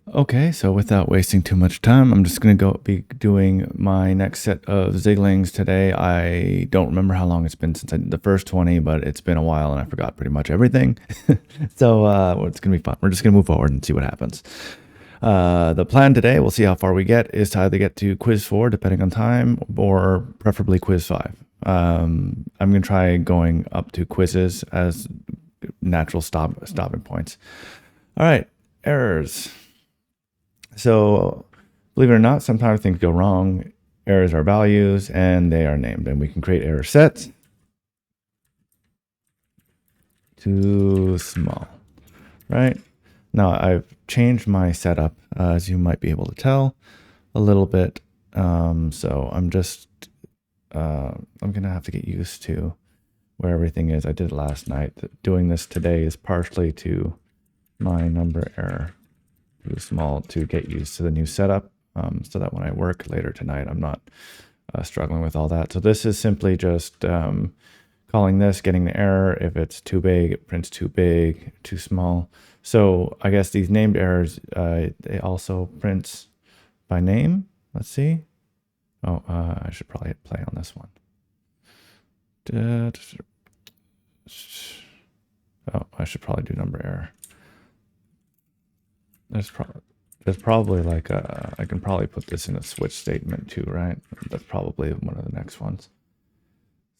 Okay, so without wasting too much time, I'm just going to go be doing my next set of Ziglings today. I don't remember how long it's been since I did the first 20, but it's been a while and I forgot pretty much everything. So it's going to be fun. We're just going to move forward and see what happens. The plan today, we'll see how far we get, is to either get to quiz 4, depending on time, or preferably quiz 5. I'm going to try going up to quizzes as natural stopping points. All right, errors. So, believe it or not, sometimes things go wrong. Errors are values and they are named, and we can create error sets. Too small, right? Now, I've changed my setup, as you might be able to tell, a little bit. So I'm going to have to get used to where everything is. I did it last night. Doing this today is partially to my number error. Too small to get used to the new setup, so that when I work later tonight, I'm not struggling with all that. So this is simply just calling this, getting the error. If it's too big, it prints too big, too small. So I guess these named errors, they also prints by name. Let's see. Oh, I should probably hit play on this one. Oh, I should probably do number error. There's probably like I can probably put this in a switch statement too, right? That's probably one of the next ones.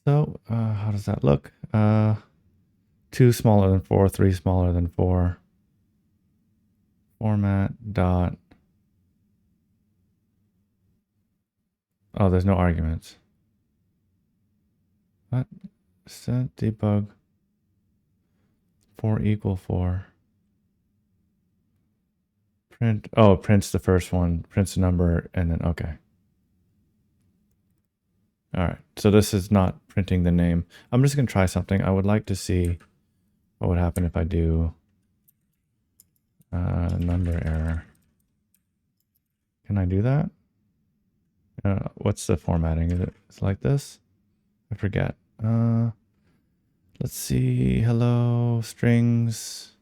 So how does that look? 2 smaller than 4, 3 smaller than 4. Format dot. Oh, there's no arguments. What? Set debug 4 equal 4. Print. Oh, it prints the first one, prints the number, and then okay. All right. So this is not printing the name. I'm just gonna try something. I would like to see what would happen if I do number error. Can I do that? What's the formatting? Is it like this? I forget. Let's see. Hello, strings.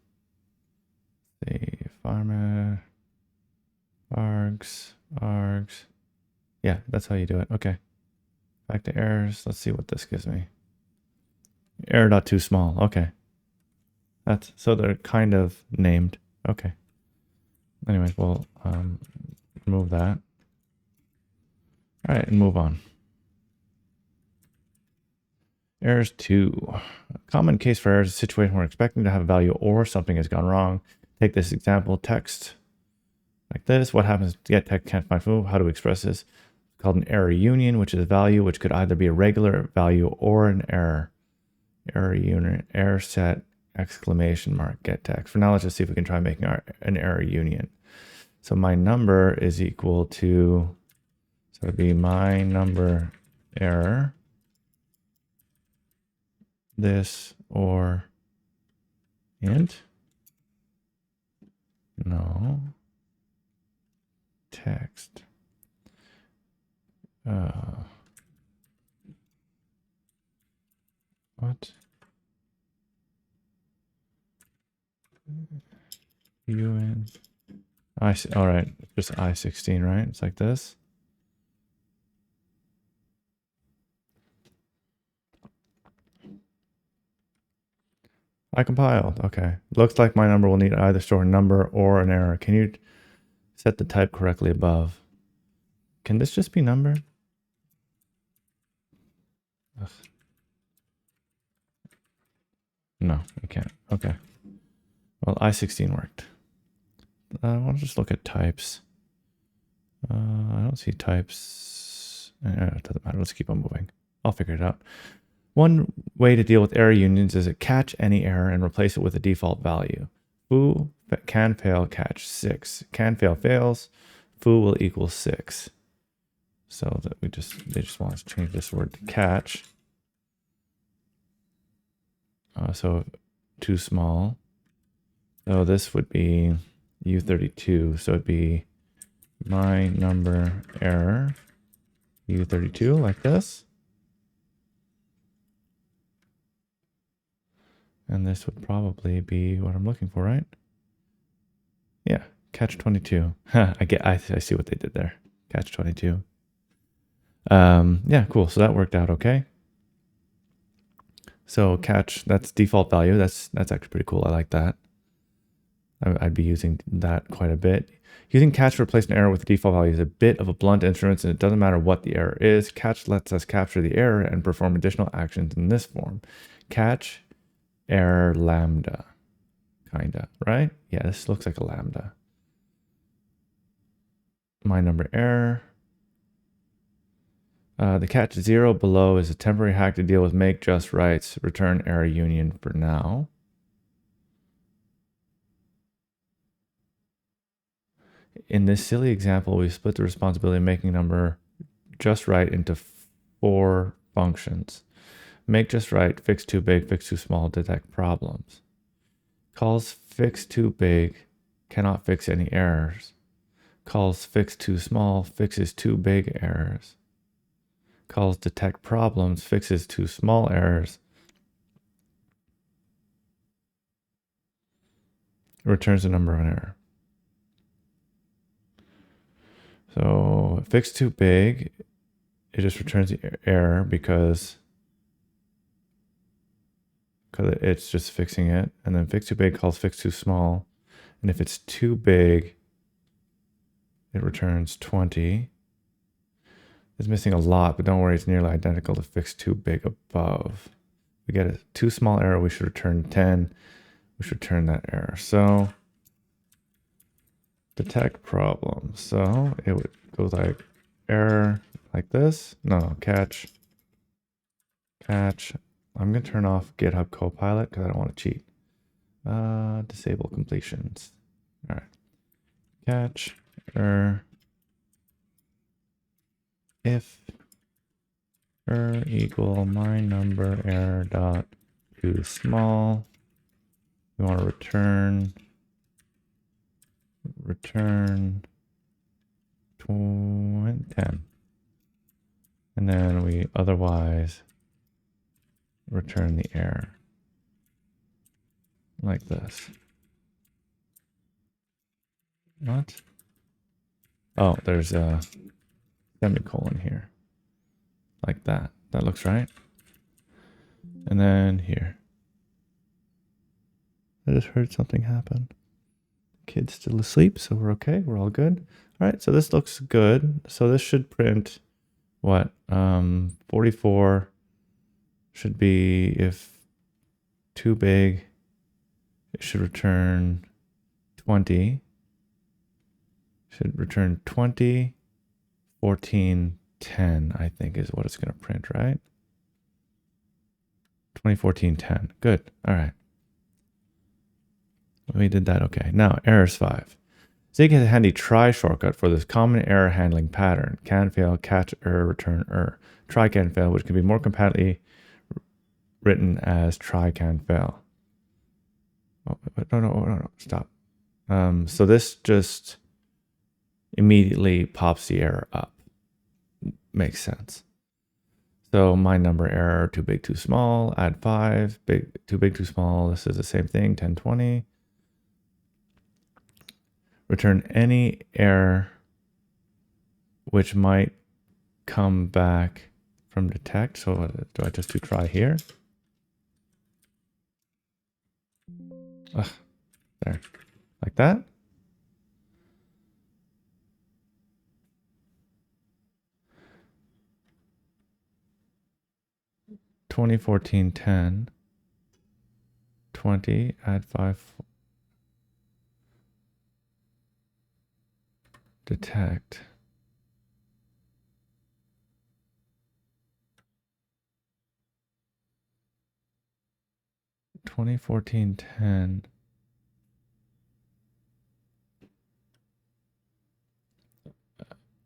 The farmer. Args. Yeah, that's how you do it. Okay. Back to errors. Let's see what this gives me. Error dot too small. Okay. That's so they're kind of named. Okay. Anyways, we'll remove that. All right, and move on. Errors 2. A common case for errors is a situation where we're expecting to have a value or something has gone wrong. Take this example, text like this. What happens to get text can't find food? How do we express this? It's called an error union, which is a value which could either be a regular value or an error. Error union, error set, exclamation mark, get text. For now, let's just see if we can try making an error union. So my number is equal to, so it'd be my number error, this or int. No. Text. What? UN. I see. All right. Just I16, right? It's like this. I compiled. Okay. Looks like my number will need either store a number or an error. Can you set the type correctly above? Can this just be number? Ugh. No, you can't. Okay. Well, I16 worked. I want to just look at types. I don't see types. It doesn't matter. Let's keep on moving. I'll figure it out. One way to deal with error unions is to catch any error and replace it with a default value. Foo can fail catch 6. Can fail fails. Foo will equal 6. So that they just want us to change this word to catch. So too small. So this would be U32. So it'd be my number error U32 like this. And this would probably be what I'm looking for, right? Yeah, Catch 22. I see what they did there. Catch 22. Yeah, cool. So that worked out okay. So catch, that's default value. That's actually pretty cool. I like that. I'd be using that quite a bit. Using catch to replace an error with the default value is a bit of a blunt instrument, and it doesn't matter what the error is. Catch lets us capture the error and perform additional actions in this form. Catch error lambda, kinda, right? Yeah, this looks like a lambda. My number error. The catch 0 below is a temporary hack to deal with make just rights. Return error union for now. In this silly example, we split the responsibility of making number just right into 4 functions. Make just right, fix too big, fix too small, detect problems. Calls fix too big cannot fix any errors. Calls fix too small fixes too big errors. Calls detect problems fixes too small errors. Returns the number of an error. So fix too big, it just returns the error because it's just fixing it. And then fix too big calls fix too small. And if it's too big, it returns 20. It's missing a lot, but don't worry, it's nearly identical to fix too big above. We get a too small error, we should return 10. We should return that error. So detect problem. So it would go like error like this. No, catch. I'm going to turn off GitHub Copilot because I don't want to cheat. Disable completions. All right. Catch error if error equal my number error dot too small. We want to return 10. And then we otherwise return the error like this. What? Oh, there's a semicolon here. Like that. That looks right. And then here. I just heard something happen. Kid's still asleep, so we're okay. We're all good. All right, so this looks good. So this should print what? 44 should be if too big. It should return 20. Should return 20, 14, 10, I think is what it's going to print, right? 2014, 10. Good. All right. We did that. Okay. Now, errors 5. Zig has a handy try shortcut for this common error handling pattern. Can fail, catch error, return error. Try can fail, which can be more compactly written as try can fail. Oh, no, stop. So this just immediately pops the error up. Makes sense. So my number error, too big, too small, add 5, too big, too small. This is the same thing, 10, 20. Return any error which might come back from detect. So do I just do try here? Ugh, there, like that. Twenty 14 10 20 add 5 detect 2014 10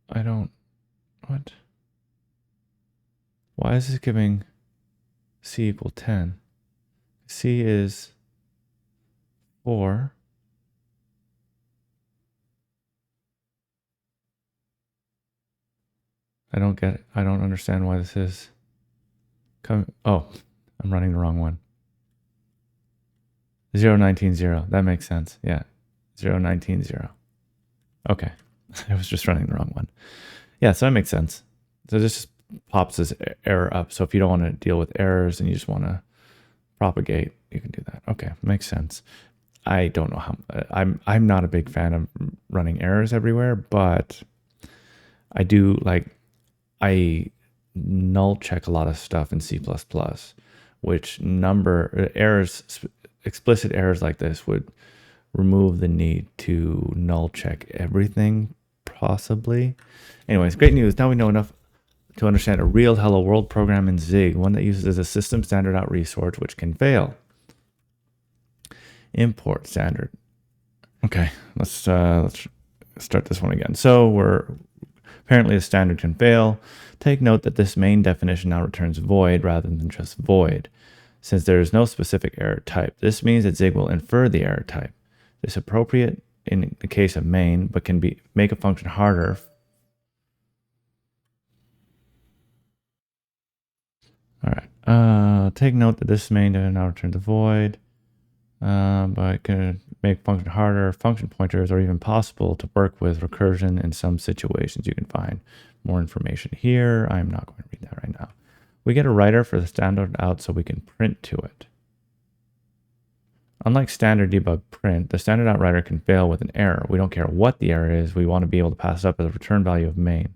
I don't what why is this giving C equal 10? C is 4. I don't get it. I don't understand why this is oh, I'm running the wrong one. 0, 19, 0. That makes sense. Yeah. 0, 19, 0. Okay. I was just running the wrong one. Yeah, so that makes sense. So this just pops this error up. So if you don't want to deal with errors and you just want to propagate, you can do that. Okay, makes sense. I don't know how I'm not a big fan of running errors everywhere, but I do like I null check a lot of stuff in C++, which number errors, explicit errors like this would remove the need to null check everything, possibly. Anyways, great news. Now we know enough to understand a real hello world program in Zig, one that uses a system standard out resource, which can fail. Import standard. Okay, let's start this one again. So we're apparently the standard can fail. Take note that this main definition now returns void rather than just void. Since there is no specific error type, this means that Zig will infer the error type. This is appropriate in the case of main, but can make a function harder. All right. Take note that this main now returns a void, but it can make function harder. Function pointers are even possible to work with recursion in some situations. You can find more information here. I'm not going to read that right now. We get a writer for the standard out so we can print to it. Unlike standard debug print, the standard out writer can fail with an error. We don't care what the error is. We want to be able to pass it up as a return value of main.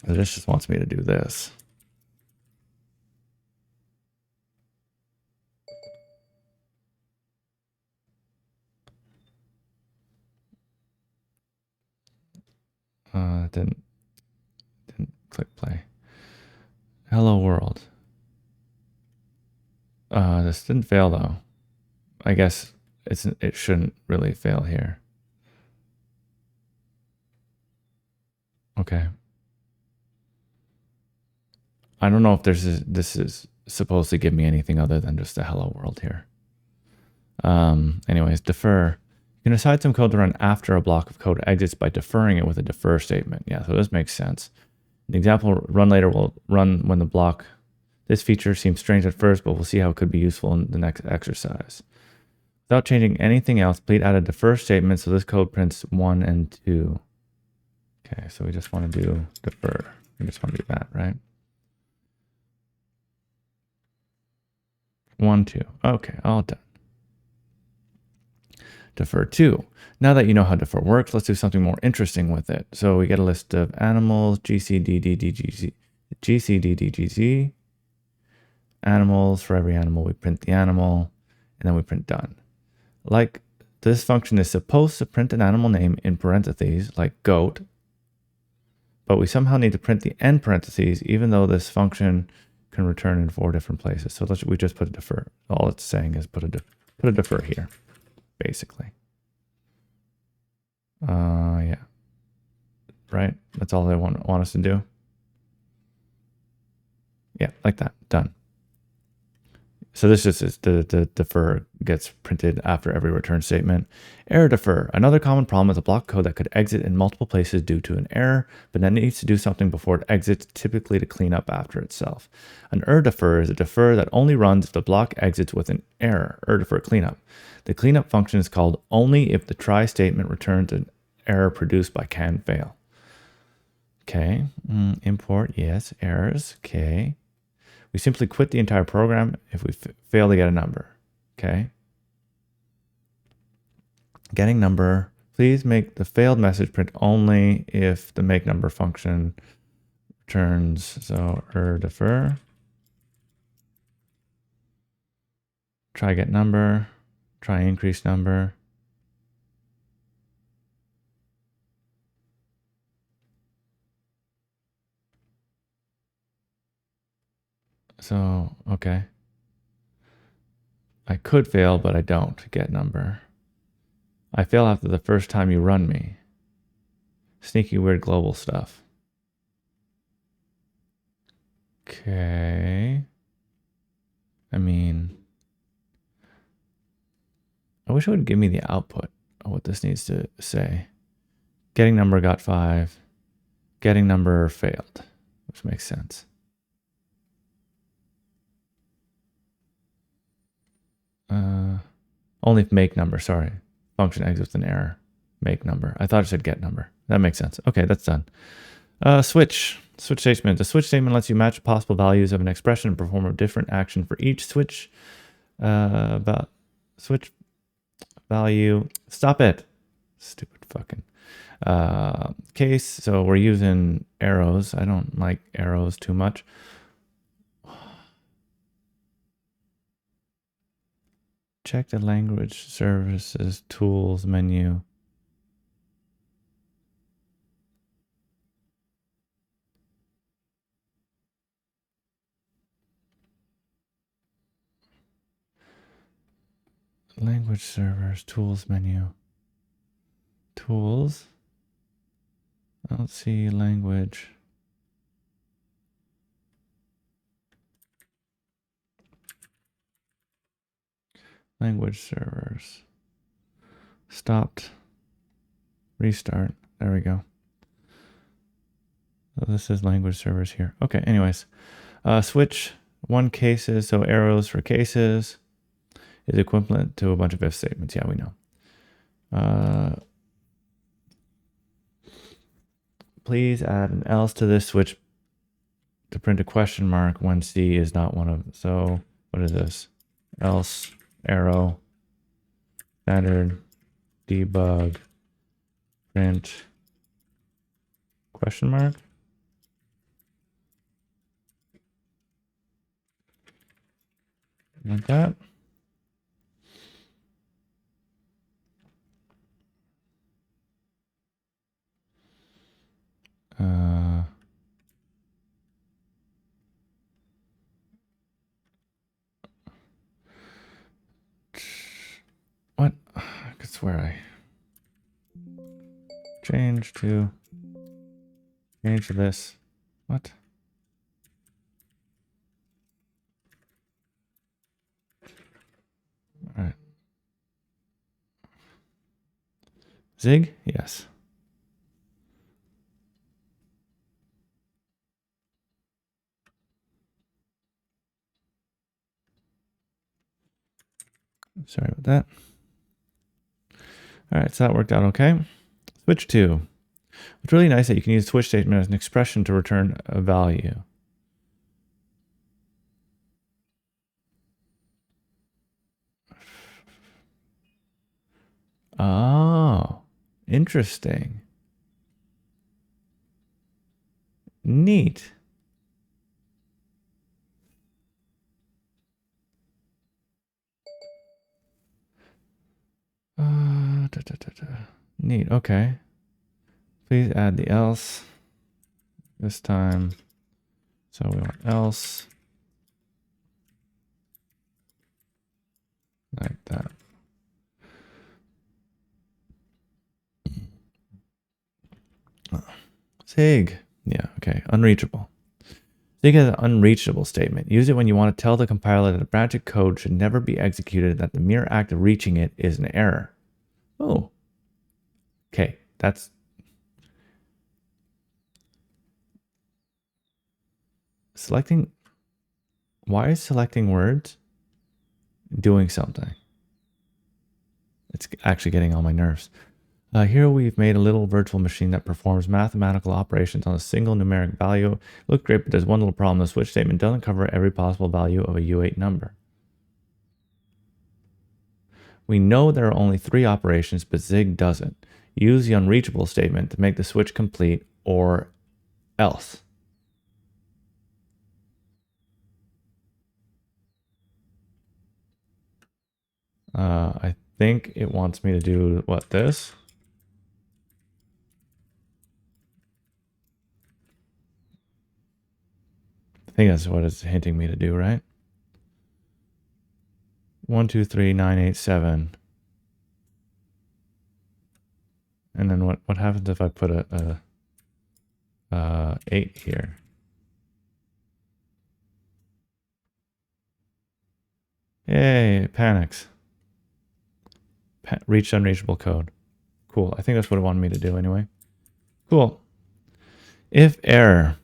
This just wants me to do this. Didn't click play. Hello world. This didn't fail though. I guess it shouldn't really fail here. Okay. I don't know if this is supposed to give me anything other than just a hello world here. Anyways, defer. You can assign some code to run after a block of code exits by deferring it with a defer statement. Yeah, so this makes sense. The example run later will run when the block. This feature seems strange at first, but we'll see how it could be useful in the next exercise. Without changing anything else, please add a defer statement so this code prints 1 and 2. Okay, so we just want to do defer. We just want to do that, right? 1, 2. Okay, all done. Defer 2. Now that you know how defer works, let's do something more interesting with it. So we get a list of animals, GCDDGZ, animals. For every animal, we print the animal, and then we print done. Like this function is supposed to print an animal name in parentheses, like goat, but we somehow need to print the end parentheses, even though this function can return in 4 different places. So we just put a defer. All it's saying is put a defer here, basically. Yeah. Right? That's all they want us to do. Yeah, like that. Done. So this is the defer gets printed after every return statement. Error defer. Another common problem is a block code that could exit in multiple places due to an error, but then it needs to do something before it exits, typically to clean up after itself. An error defer is a defer that only runs if the block exits with an error. Error defer cleanup. The cleanup function is called only if the try statement returns an error produced by can fail. Okay. Import, yes. Errors. Okay. We simply quit the entire program if we fail to get a number. Okay. Getting number. Please make the failed message print only if the make number function returns. So error defer. Try get number. Try increase number. So, okay. I could fail, but I don't get number. I fail after the first time you run me. Sneaky weird global stuff. Okay. I mean, I wish it would give me the output of what this needs to say. Getting number got 5. Getting number failed, which makes sense. Only if make number, sorry. Function exits an error. Make number. I thought it said get number. That makes sense. Okay, that's done. Switch. Switch statement. The switch statement lets you match possible values of an expression and perform a different action for each switch. Switch value. Stop it. Stupid fucking case. So we're using arrows. I don't like arrows too much. Check the language services tools menu. Language servers tools menu. Tools. I don't see language. Language servers. Stopped. Restart. There we go. So this is language servers here. Okay, anyways. Switch. One cases, so arrows for cases is equivalent to a bunch of if statements. Yeah, we know. Please add an else to this switch to print a question mark when C is not one of. So what is this? Else arrow standard debug print question mark. Like that. What? I could swear I change this. What? All right. Zig? Yes. Sorry about that. All right, so that worked out okay. Switch to. It's really nice that you can use switch statement as an expression to return a value. Oh, interesting. Neat. Neat. Okay. Please add the else this time. So we want else like that. Zig. Yeah. Okay. Unreachable. Zig has an unreachable statement. Use it when you want to tell the compiler that a branch of code should never be executed, that the mere act of reaching it is an error. Oh. Okay. That's selecting. Why is selecting words doing something? It's actually getting on my nerves. Here we've made a little virtual machine that performs mathematical operations on a single numeric value. Look great, but there's one little problem. The switch statement doesn't cover every possible value of a U8 number. We know there are only 3 operations, but Zig doesn't. Use the unreachable statement to make the switch complete, or else. I think it wants me to do what, this? I think that's what it's hinting me to do, right? 1, 2, 3, 9, 8, 7. And then what happens if I put a 8 here? Yay, it panics. Reach unreachable code. Cool. I think that's what it wanted me to do anyway. Cool. If error.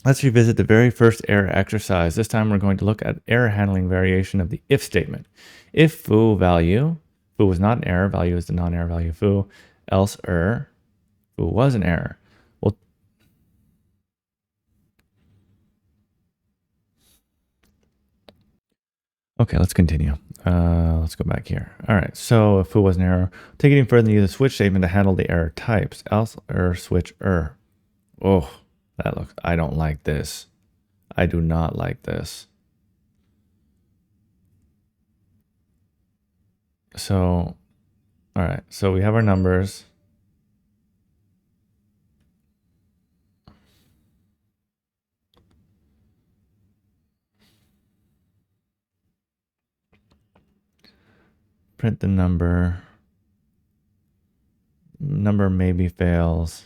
Let's revisit the very first error exercise. This time we're going to look at error handling variation of the if statement. If foo value, foo was not an error, value is the non-error value of foo, else foo was an error. Well, okay, let's continue. Let's go back here. All right, so if foo was an error, take it even further and use a switch statement to handle the error types. Else switch Oh, that looks, I don't like this. I do not like this. So, all right, so we have our numbers. Print the number. Number maybe fails.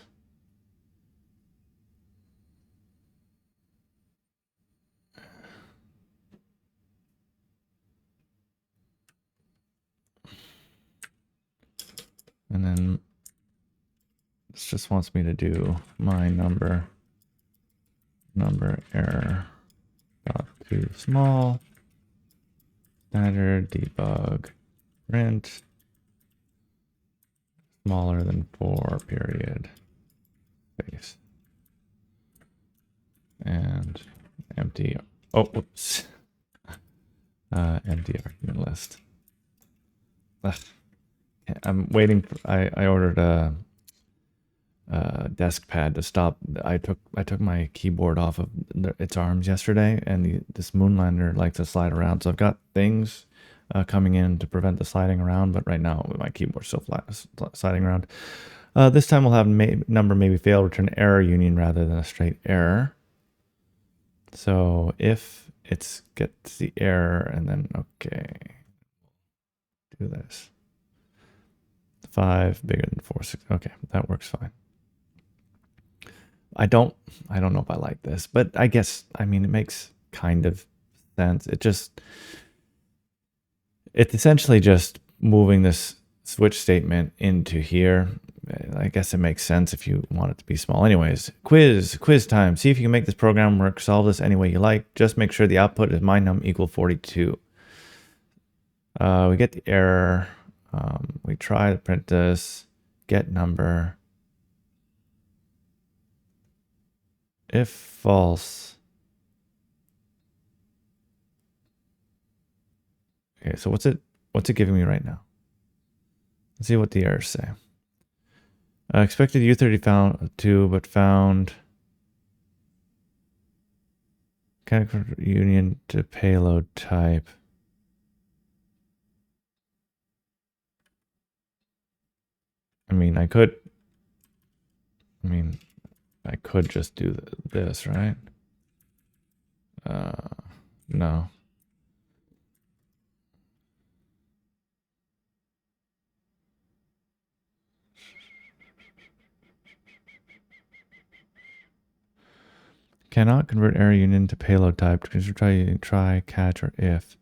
And then this just wants me to do my number error dot too small, standard debug print smaller than 4 period space and empty. Oh, whoops. Empty argument list. Ugh. I'm waiting for, I ordered a desk pad to stop. I took my keyboard off of its arms yesterday, and this Moonlander likes to slide around. So I've got things coming in to prevent the sliding around, but right now my keyboard's still sliding around. This time we'll have number maybe fail, return error union rather than a straight error. So if it gets the error and then, okay, do this. 5 bigger than 4, 6. Okay, that works fine. I don't know if I like this, but I guess, I mean, it makes kind of sense. It's essentially just moving this switch statement into here. I guess it makes sense if you want it to be small. Anyways, quiz time. See if you can make this program work. Solve this any way you like. Just make sure the output is mynum equal 42. We get the error. We try to print this. Get number. If false. Okay, so what's it giving me right now? Let's see what the errors say. Expected U30 found 2, but found chemical union to payload type. I mean, I could just do this, right? No. Cannot convert error union to payload type. Try catch or if.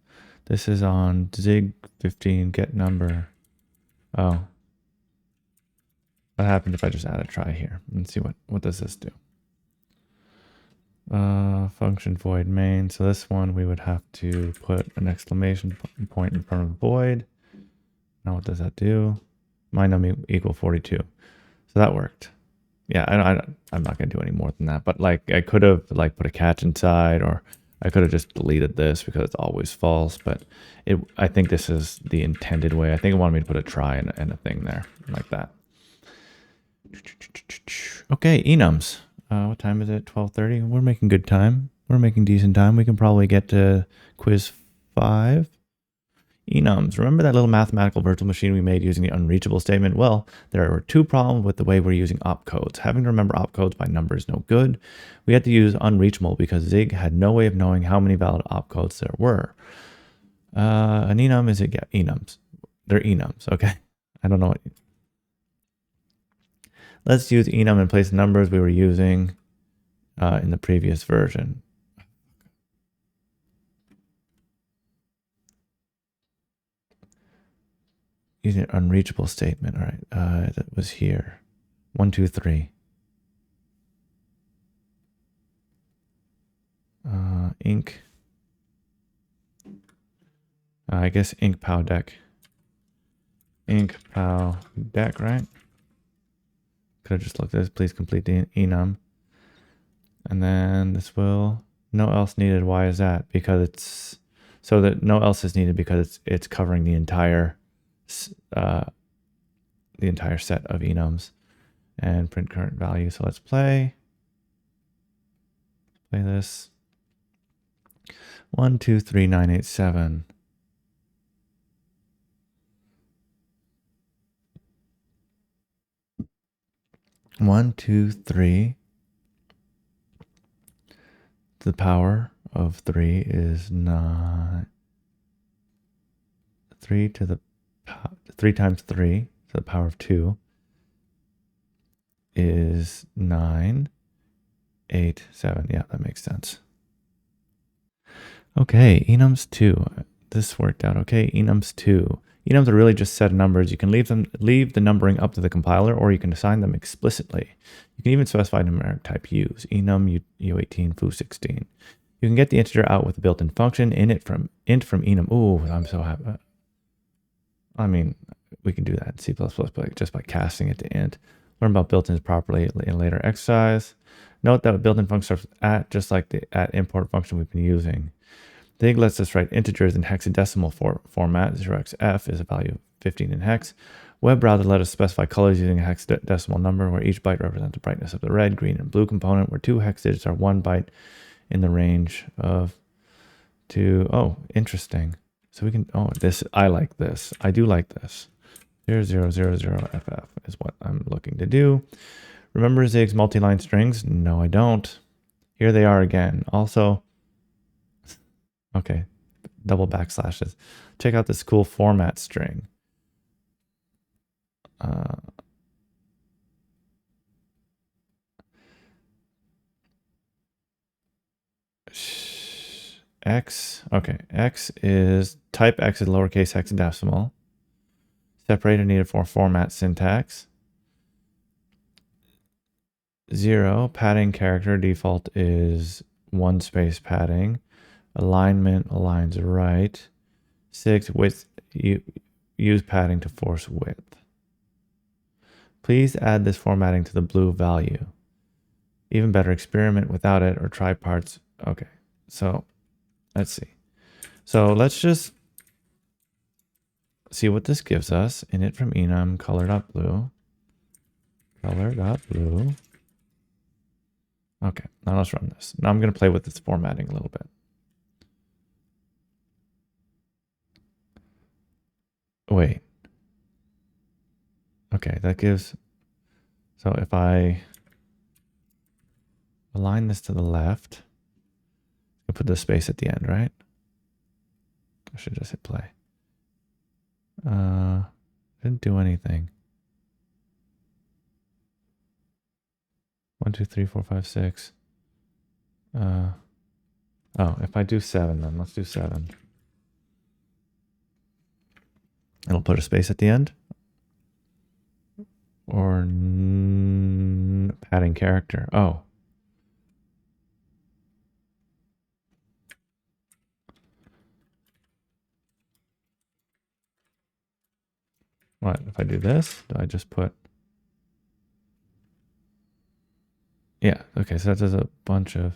This is on Zig 15 get number. Oh. What happened if I just add a try here? Let's see what does this do. Function void main. So this one we would have to put an exclamation point in front of void. Now what does that do? mynum equal 42. So that worked. Yeah, I'm not gonna do any more than that. But like I could have like put a catch inside, or I could have just deleted this because it's always false. But I think this is the intended way. I think it wanted me to put a try and a thing there like that. Okay, enums. What time is it? 12:30. We're making good time. We're making decent time. We can probably get to quiz 5. Enums. Remember that little mathematical virtual machine we made using the unreachable statement? Well, there were 2 problems with the way we're using opcodes. Having to remember opcodes by number is no good. We had to use unreachable because Zig had no way of knowing how many valid opcodes there were. An enum is it? Yeah, enums. They're enums. Okay. I don't know what. Let's use enum in place of numbers we were using in the previous version. Using an unreachable statement. All right, that was here. 1, 2, 3. ink. I guess ink pow deck. Ink pow deck, right? Could have just looked at this. Please complete the enum. And then this will no else needed. Why is that? Because it's so that no else is needed because it's covering the entire set of enums and print current value. So let's play this. 1, 2, 3, 9, 8, 7. One, two, three. The power of 3 is 9. 3 to the 3 times 3 to the power of 2 is 9. 8, 7. Yeah, that makes sense. Okay, enums 2. This worked out okay. Enums 2. Enums are really just set of numbers. You can leave the numbering up to the compiler, or you can assign them explicitly. You can even specify numeric type use. Enum U18 foo16. You can get the integer out with a built-in function int from enum. Ooh, I'm so happy. I mean, we can do that in C++ just by casting it to int. Learn about built-ins properly in later exercise. Note that a built-in function starts with at, just like the at import function we've been using. Zig lets us write integers in hexadecimal format. 0xf is a value of 15 in hex. Web browser let us specify colors using a hexadecimal number where each byte represents the brightness of the red, green, and blue component, where 2 hex digits are 1 byte in the range of 2. Oh, interesting. So we can, I like this. I do like this. 0000ff is what I'm looking to do. Remember Zig's multi-line strings? No, I don't. Here they are again. Also, okay, double backslashes. Check out this cool format string. X is type X is lowercase hexadecimal. Separator needed for format syntax. 0, padding character default is 1 space padding. Alignment aligns right. 6, width, use padding to force width. Please add this formatting to the blue value. Even better, experiment without it or try parts. Okay, so let's see. So let's just see what this gives us. Init from enum, color.blue. Color.blue. Okay, now let's run this. Now I'm going to play with this formatting a little bit. Wait. Okay, that gives... So if I align this to the left, I'll put the space at the end, right? I should just hit play. Didn't do anything. 1, 2, 3, 4, 5, 6. Oh, if I do 7, then let's do 7. It'll put a space at the end. Or padding character. Oh. What, if I do this, do I just put... Yeah, okay, so that does a bunch of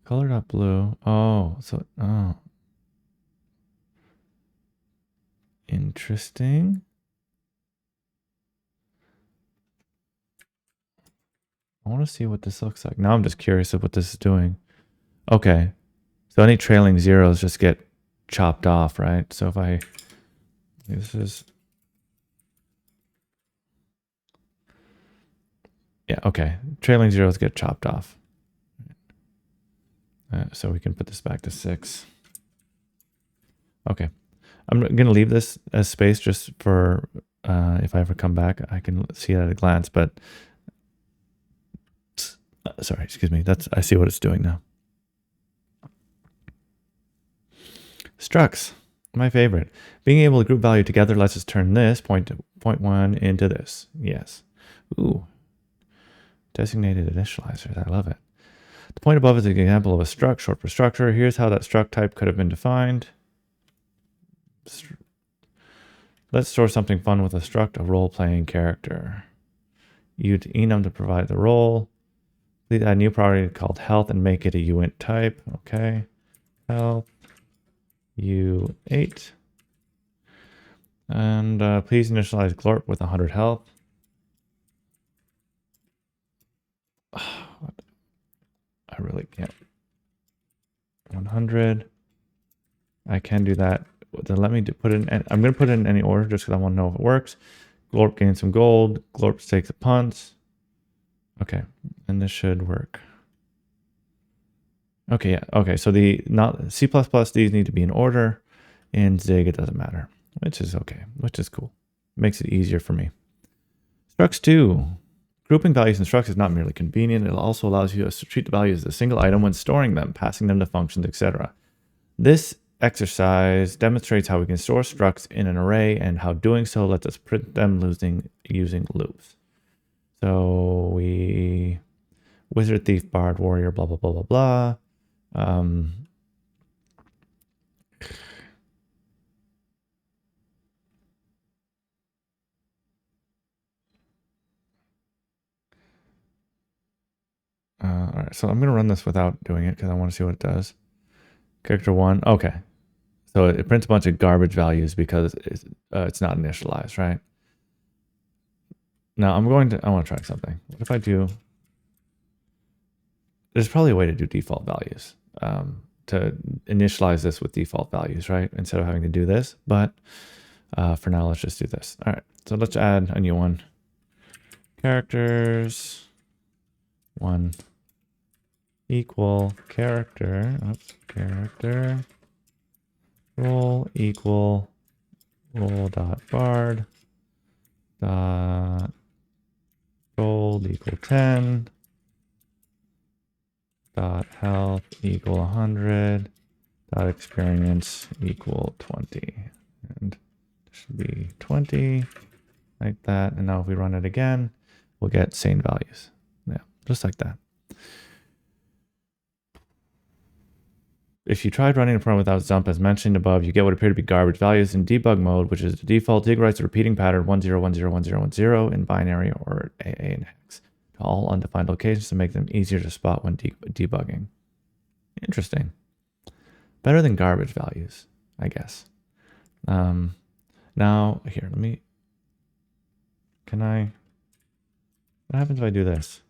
color.blue. Oh, so, oh. Interesting. I want to see what this looks like. Now I'm just curious of what this is doing. Okay, so any trailing zeros just get chopped off, right? So if I... This is... Yeah, okay. Trailing zeros get chopped off. So we can put this back to 6. Okay. I'm going to leave this as space just for if I ever come back, I can see it at a glance. But sorry, excuse me. I see what it's doing now. Structs, my favorite. Being able to group value together lets us turn this point 1 into this. Yes. Ooh. Designated initializers. I love it. The point above is an example of a struct, short for structure. Here's how that struct type could have been defined. Let's store something fun with a struct, a role-playing character. Use enum to provide the role. Please add a new property called health and make it a uint type. Okay. Health U8. And please initialize glorp with 100 health. I really can't. 100. I can do that. Then let me put it in. I'm going to put it in any order just because I want to know if it works. Glorp gains some gold. Glorp takes a punt. Okay, and this should work. Okay, yeah. Okay, so the not C++, these need to be in order. In Zig, it doesn't matter, which is okay, which is cool. Makes it easier for me. Structs 2. Grouping values in structs is not merely convenient. It also allows you to treat the values as a single item when storing them, passing them to functions, etc. This exercise demonstrates how we can store structs in an array and how doing so lets us print them using loops. So we wizard, thief, bard, warrior, blah, blah, blah, blah, blah. All right, so I'm going to run this without doing it because I want to see what it does. Character 1. Okay. So it prints a bunch of garbage values because it's not initialized, right? Now I want to try something. What if I do, there's probably a way to do default values, to initialize this with default values, right? Instead of having to do this, but for now, let's just do this. All right, so let's add a new one. Characters 1 equal character, character role equal role dot bard dot gold equal 10 dot health equal 100 dot experience equal 20, and it should be 20 like that. And now if we run it again, we'll get sane values. Yeah, just like that. If you tried running a program without Zump as mentioned above, you get what appear to be garbage values in debug mode, which is the default. Zig writes a repeating pattern 10101010 in binary or AA and hex to all undefined locations to make them easier to spot when debugging. Interesting. Better than garbage values, I guess. Now, here, what happens if I do this?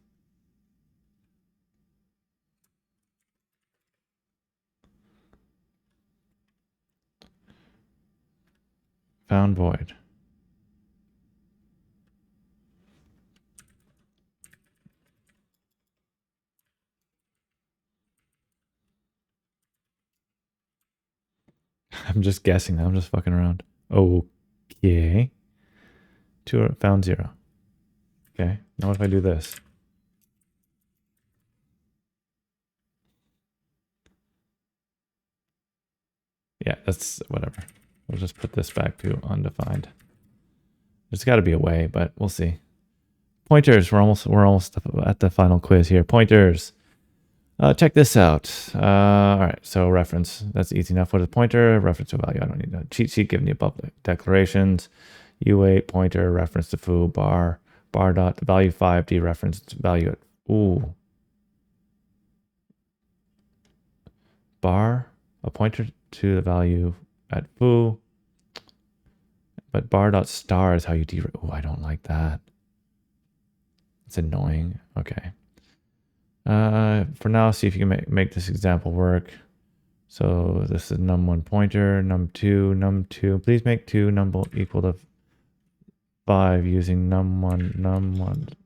Found void. I'm just guessing. I'm just fucking around. Okay. Found 0. Okay. Now what if I do this? Yeah, that's whatever. We'll just put this back to undefined. There's got to be a way, but we'll see. Pointers. We're almost at the final quiz here. Pointers. Check this out. All right. So reference. That's easy enough. What is a pointer? Reference to a value. I don't need a cheat sheet given the above declarations. U8 pointer reference to foo bar dot the value 5 dereferenced value at bar a pointer to the value at foo, but bar dot star is how you I don't like that. It's annoying. Okay. For now, see if you can make this example work. So this is num1 pointer, num2. Please make 2 num equal to 5 using num1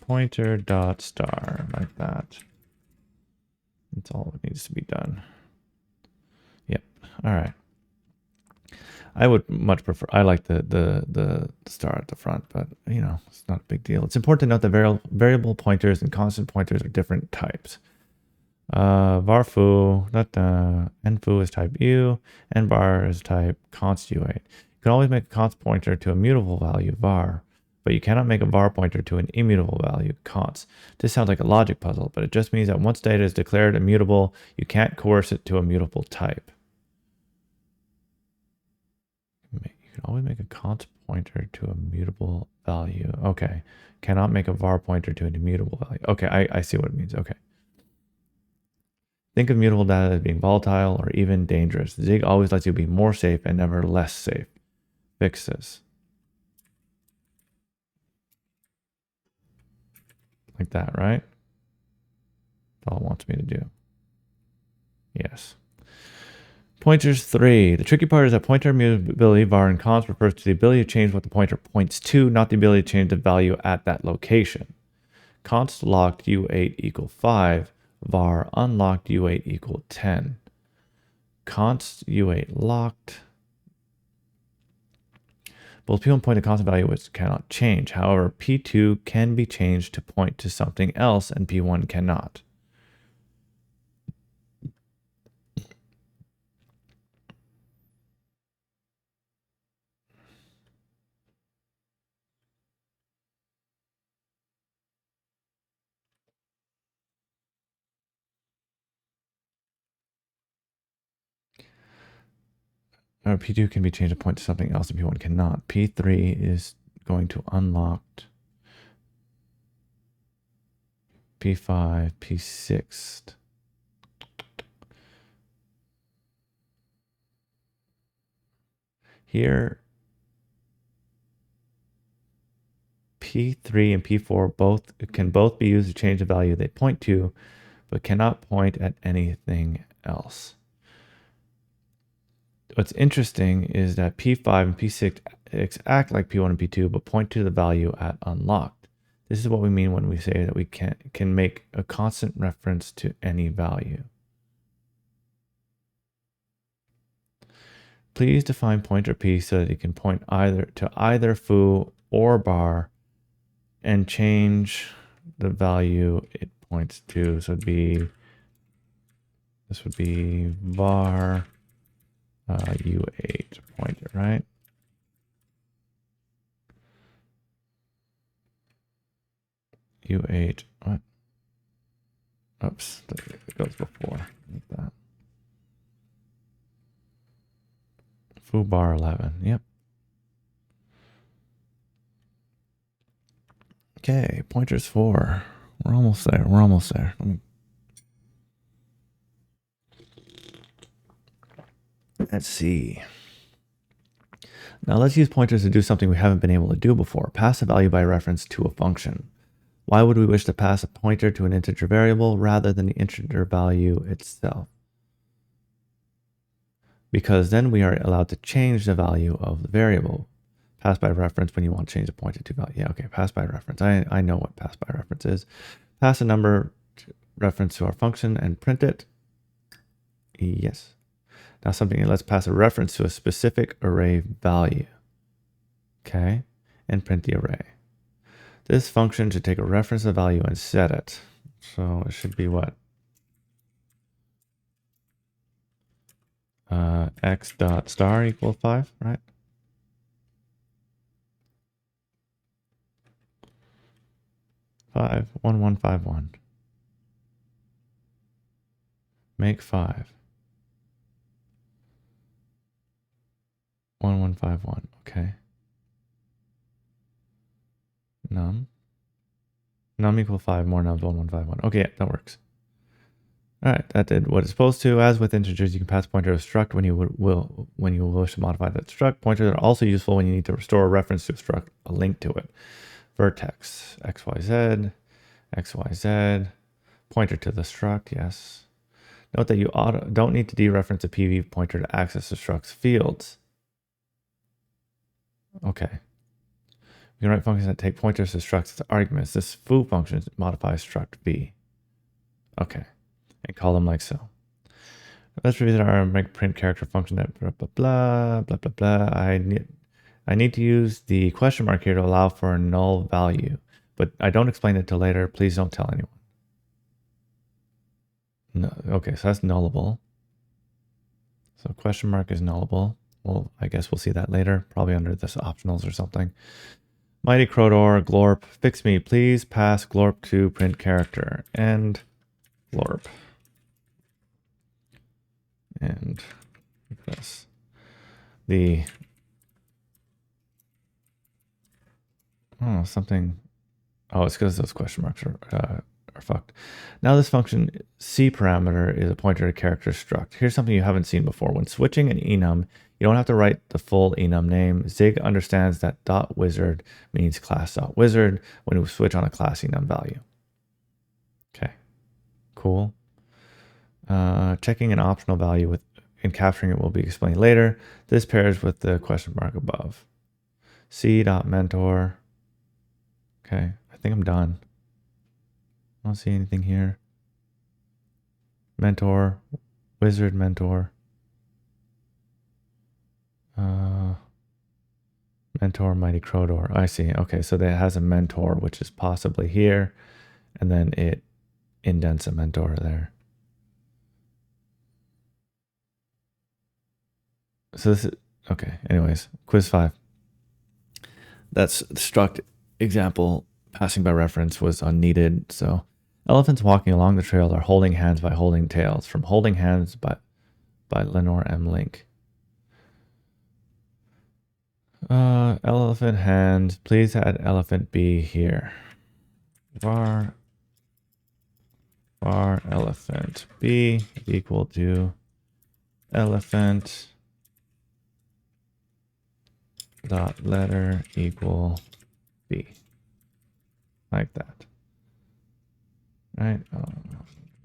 pointer dot star like that. That's all that needs to be done. Yep. All right. I would much prefer, I like the star at the front, but you know, it's not a big deal. It's important to note that variable pointers and constant pointers are different types. Var foo, nfoo is type u, nbar is type const u8. You can always make a const pointer to a mutable value var, but you cannot make a var pointer to an immutable value, const. This sounds like a logic puzzle, but it just means that once data is declared immutable, you can't coerce it to a mutable type. You can always make a const pointer to a mutable value. Okay. Cannot make a var pointer to an immutable value. Okay, I see what it means. Okay. Think of mutable data as being volatile or even dangerous. Zig always lets you be more safe and never less safe. Fix this. Like that, right? That's all it wants me to do. Yes. Pointers 3. The tricky part is that pointer immutability var in const refers to the ability to change what the pointer points to, not the ability to change the value at that location. Const locked u8 equal 5, var unlocked u8 equal 10. Const u8 locked. Both P1 point to constant value which cannot change. However, P2 can be changed to point to something else and P1 cannot. P2 can be changed to point to something else and P1 cannot. P3 is going to unlocked. P5, P6. Here, P3 and P4 can both be used to change the value they point to, but cannot point at anything else. What's interesting is that P5 and P6 act like P1 and P2, but point to the value at unlocked. This is what we mean when we say that we can make a constant reference to any value. Please define pointer P so that it can point to either foo or bar and change the value it points to. So this would be var u8 pointer, right? u8, what? Oops, it goes before, like that. Foo bar 11, yep. Okay, pointers 4. We're almost there, Let's see. Now let's use pointers to do something we haven't been able to do before. Pass a value by reference to a function. Why would we wish to pass a pointer to an integer variable rather than the integer value itself? Because then we are allowed to change the value of the variable. Pass by reference when you want to change the pointer to value. Yeah, okay, pass by reference. I know what pass by reference is. Pass a number reference to our function and print it. Yes. Now let's pass a reference to a specific array value. Okay, and print the array. This function should take a reference of value and set it. So it should be what? X dot star equal 5, right? Five, 1, 1, 5, 1. Make 5. 1, 1, 5, 1. Okay. Num equal 5, more nums, 1, 1, 5, 1. Okay, yeah, that works. All right, that did what it's supposed to. As with integers, you can pass pointer to a struct when you wish to modify that struct. Pointers are also useful when you need to restore a reference to a struct, a link to it. Vertex, XYZ, XYZ, pointer to the struct, yes. Note that you don't need to dereference a PV pointer to access the struct's fields. Okay. We can write functions that take pointers to structs as arguments. This foo function modifies struct v. Okay. And call them like so. Let's revisit our make print character function that blah, blah, blah, blah, blah, blah. I need to use the question mark here to allow for a null value, but I don't explain it till later. Please don't tell anyone. No, okay, so that's nullable. So question mark is nullable. Well, I guess we'll see that later, probably under this optionals or something. Mighty Crodor, glorp, fix me, please pass glorp to print character. And glorp. And this. The something. Oh, it's because those question marks are fucked. Now this function C parameter is a pointer to character struct. Here's something you haven't seen before. When switching an enum, you don't have to write the full enum name. Zig understands that .wizard means class.wizard when you switch on a class enum value. Okay, cool. Checking an optional value and capturing it will be explained later. This pairs with the question mark above. C.mentor. Okay, I think I'm done. I don't see anything here. Mentor, wizard mentor. Mentor, Mighty Crodor. I see. Okay, so that has a mentor, which is possibly here, and then it indents a mentor there. So this is okay. Anyways, quiz 5. That's struct example. Passing by reference was unneeded. So elephants walking along the trail are holding hands by holding tails. From Holding Hands by Lenore M. Link. Elephant hands. Please add elephant B here. Var elephant B equal to elephant dot letter equal B. Like that. Right?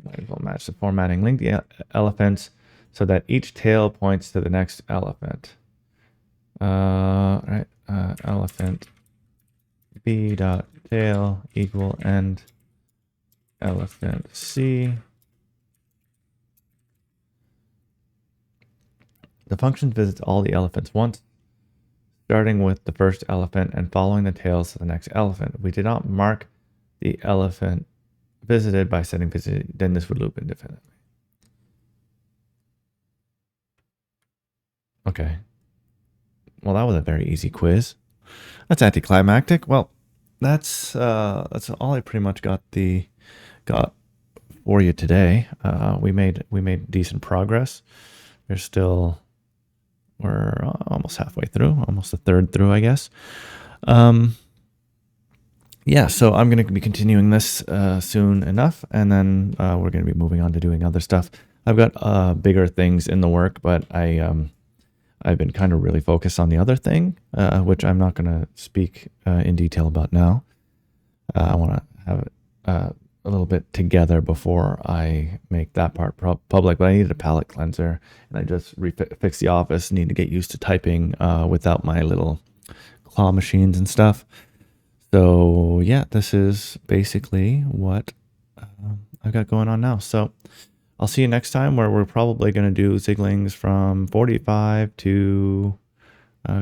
Might as well match the formatting. Link the elephants so that each tail points to the next elephant. Right? Elephant B dot tail equal end elephant C. The function visits all the elephants once, starting with the first elephant and following the tails to the next elephant. We did not mark the elephant visited by setting visit, then this would loop indefinitely. Okay. Well, that was a very easy quiz. That's anticlimactic. Well, that's all I pretty much got for you today. We made decent progress. We're almost halfway through, almost a third through, I guess. Yeah, so I'm going to be continuing this soon enough, and then we're going to be moving on to doing other stuff. I've got bigger things in the work, but I've been kind of really focused on the other thing, which I'm not going to speak in detail about now. I want to have it a little bit together before I make that part public, but I needed a palette cleanser, and I just fixed the office. Need to get used to typing without my little claw machines and stuff. So yeah, this is basically what I've got going on now. So I'll see you next time, where we're probably going to do Ziglings from 45 to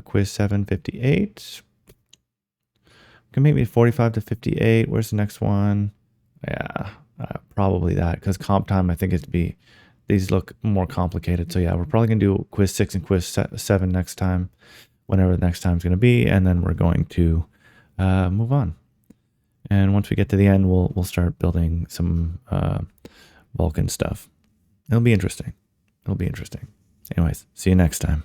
quiz 758. Can maybe 45 to 58. Where's the next one? Yeah, probably that, because comp time, I think these look more complicated. So yeah, we're probably going to do quiz 6 and quiz 7 next time, whenever the next time is going to be, and then we're going to move on. And once we get to the end, we'll start building some Vulkan stuff. It'll be interesting. Anyways, see you next time.